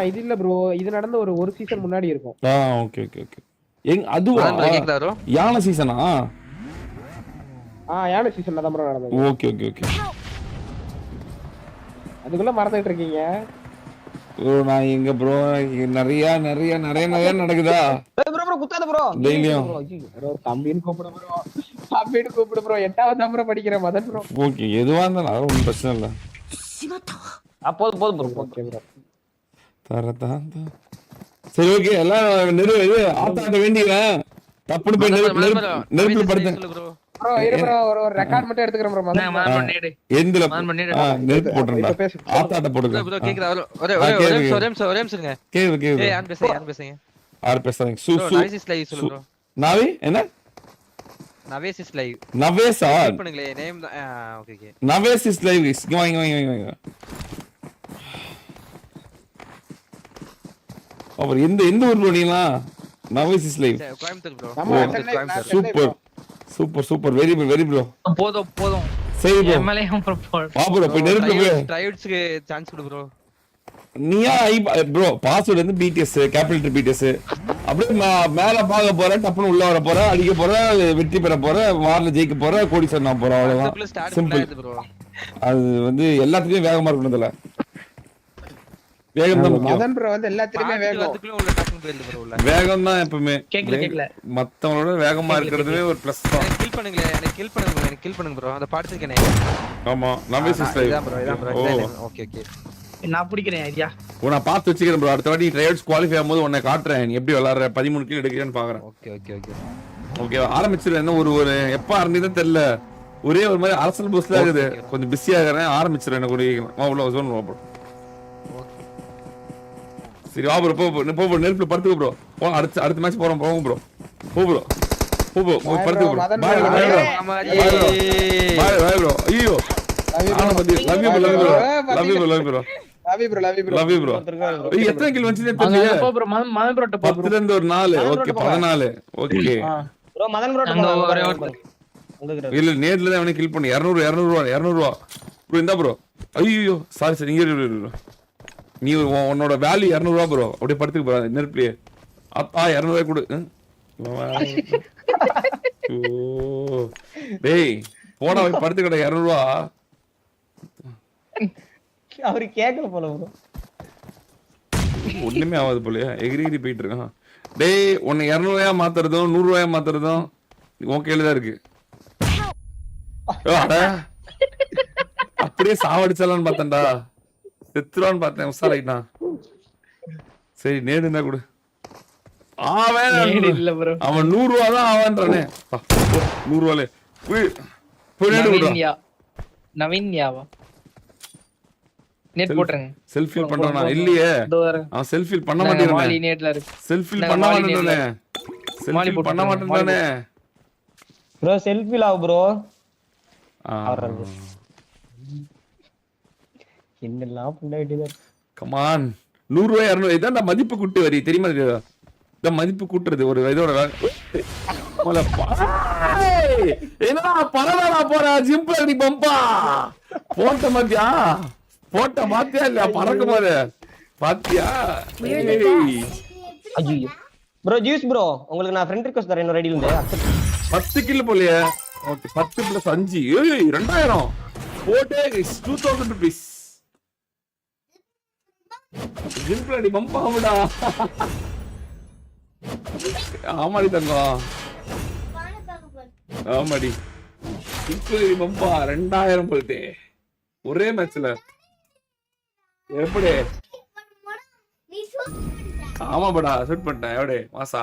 இது இல்ல ப்ரோ, இது நடந்த ஒரு சீசன் முன்னாடி இருக்கும். Okay okay okay. அதுவா யானை சீசனா? யானை சீசன்ல தான் ப்ரோ நடந்தது. Okay okay okay. அதுக்குள்ள மறந்துட்டு இருக்கீங்க ப்ரோ. நான் எங்க ப்ரோ நிறைய நிறைய நிறைய நிறைய நடக்குதா ப்ரோ? குத்தாத ப்ரோ. டெய்லியும் ப்ரோ தம்பின்னு கூப்பிடு ப்ரோ. தம்பின்னு கூப்பிடு ப்ரோ. 8வது தான் ப்ரோ படிக்கிறேன் மதன் ப்ரோ. ஓகே எதுவா இருந்தாலும் அது ஒன்றும் பிரச்சனை இல்லை. போதும் போதும் ப்ரோ. Okay bro. தரதான். சரி ஓகே எல்லாம் இது ஆத்தாட்ட வேண்டியவன் தப்புன்னு போய் நெருப்புல படுத்தேன் ப்ரோ. இரு ப்ரோ, ஒரு ரெக்கார்ட் மட்டும் எடுத்துக்கறேன் ப்ரோ. மதன் நேடு எந்தில நெருப்பு போடுறேன்டா. ஆத்தாட்ட போடுங்க ப்ரோ. கேக்குதா? ஒரே நிமிஷம்ங்க. கேக்குது. ஏய் யார் பேசுறீங்க? யார் பேசுறீங்க? நவேசிஸ் லைவ் சொல்லு ப்ரோ. நாவி என்ன? நவேசிஸ் லைவ். நவேசா? பண்ணுங்களே நேம் தான். Okay okay. நவேசிஸ் லைவ் இஸ் வாங்க. அவர் எந்த ஊர்ல நீங்களா? நவேசிஸ் live Coimbatore bro. Super super super. Very bro. போதும். சரி ப்ரோ. MLA bro. வா ப்ரோ போய் நெருப்பு போய் ட்ரைவுட்ஸ்க்கு சான்ஸ் கொடு ப்ரோ. நீயா ப்ரோ பாஸ்வேர்ட் வந்து பிடிஎஸ் கேபிட்டல் பிடிஎஸ். அப்படியே மேல பார்க்க போற, டப்புன்னு உள்ள வர போற, அடிக்க போற, வெற்றி பெற போற, வார்ல ஜெயிக்க போற, கோடி சொன்னா போற, அவ்வளவுதான் சிம்பிள். அது வந்து எல்லாத்துலயும் வேகமா இருக்கணும்ல. வேகம் தான் மதன் ப்ரோ வந்து எல்லாத்துலயுமே வேகம் தான் எப்பவுமே. கேக்கல மத்தவங்களோட வேகமா இருக்கிறதுவே ஒரு பிளஸ் தான். எனக்கு கில் பண்ணுங்க ப்ரோ. அந்த பாடுறதுக்கனே. ஆமா நவேசிஸ் லைவ் இதான் ப்ரோ. ஓகே நான் பிடிக்கிறேன் ஐடியா. நான் பார்த்து வச்சுக்கிறேன் ப்ரோ. அடுத்த வாட்டி ட்ரையல்ஸ் குவாலிஃபை ஆகும்போது உன்னை காட்டுறேன். நீ எப்படி விளையாடுற 13 கில் எடுக்கிறேன்னு பாக்குறேன். ஓகே ஆரம்பிச்சிருவேன். என்ன ஒரு எப்ப ஆரம்பிதான் தெரியல. ஒரே ஒரு மாதிரி அரசல் போஸ்ல இருக்குது. கொஞ்சம் பிஸியா இருக்கிறேன். ஆரம்பிச்சிருவேன். எனக்கு ஒரு உள்ள ஜோன் ப்ரோ. சரி வா ப்ரோ. போ நெருப்புல படுத்துக்க ப்ரோ. அடுத்த மேட்ச் போறோம் ப்ரோ. போ ப்ரோ படுத்துக்க ப்ரோ. Bye bro. ஐயோ லவ் யூ ப்ரோ. எத்தனை கில் வந்துச்சு தெரியல ப்ரோ. மதன் ப்ரோட்ட போ ப்ரோ. 10 ல இருந்து ஒரு 4. ஓகே 14. ஓகே ப்ரோ மதன் ப்ரோட்ட இல்ல நேர்ல தான் அவனை கில் பண்ணி 200 ப்ரோ. இந்த ப்ரோ. ஐயோ சாரி இங்க நீ உன்னோட வேல்யூ 200 ப்ரோ. அப்படியே படுத்துக்க ப்ரோ நெருப்புலயே. 200 கொடு. டேய் போடா போய் படுத்துக்கடா 200. அவரு கேக்கல போல ப்ரோ. ஒண்ணுமே ஆகாது போலயே. எகிரி போயிட்டு இருக்கான். டேய் உன்னை 200 மாத்துறதும் 100 மாத்துறதும் ஓகேல தான் இருக்கு. அப்படியே சாவடிச்சலான்னு பார்த்தேன்டா. செத்துறான்னு பார்த்தேன். உசாராயிட்டா. சரி நேடு என்ன கொடு. அவன் 100 தான் ஆவான்றானே. 100 நவீன்யாவா நெட் போட்றேன். செல்ஃபி பண்றானா? இல்லையே அவன் செல்ஃபி பண்ண மாட்டேங்கிறானே. நெட்ல இருக்கு. செல்ஃபி பண்ண மாட்டேங்கிறானே. செல்ஃபி பண்ண மாட்டேங்கிறானே ப்ரோ. Selfie Lav bro. என்னெல்லாம் பண்ண வேண்டியதா. Come on. 100 200 இதான் மதிப்பு கூட்டு வரி தெரியுமா? இந்த மதிப்பு கூட்டுறது ஒரு இதோட என்னடா பரவாயில்ல போற ஜிம்ப்ல அடி பம்பா போட்ட மாத்தியா இல்ல பறக்க போது பாத்தியா? ஐயோ ப்ரோ ஜூஸ் ப்ரோ உங்களுக்கு நான் ஃப்ரெண்ட் ரிக்வெஸ்ட் தரேன். இன்னொரு ஐடில இருந்து 10 கில் போலையே. ஓகே 10 + 5 2000 போட்டே 2000 rupees. ஜிம்ப்ல அடி பம்பா விடா. ஆமாடி தங்கம். ஆமாடி ஜிம்ப்ல பம்பா 2000 போயிட்டே ஒரே மேட்ச்ல. எப்படி? ஆமா படா ஷூட் பண்ணிட்டேன். எவடே மாசா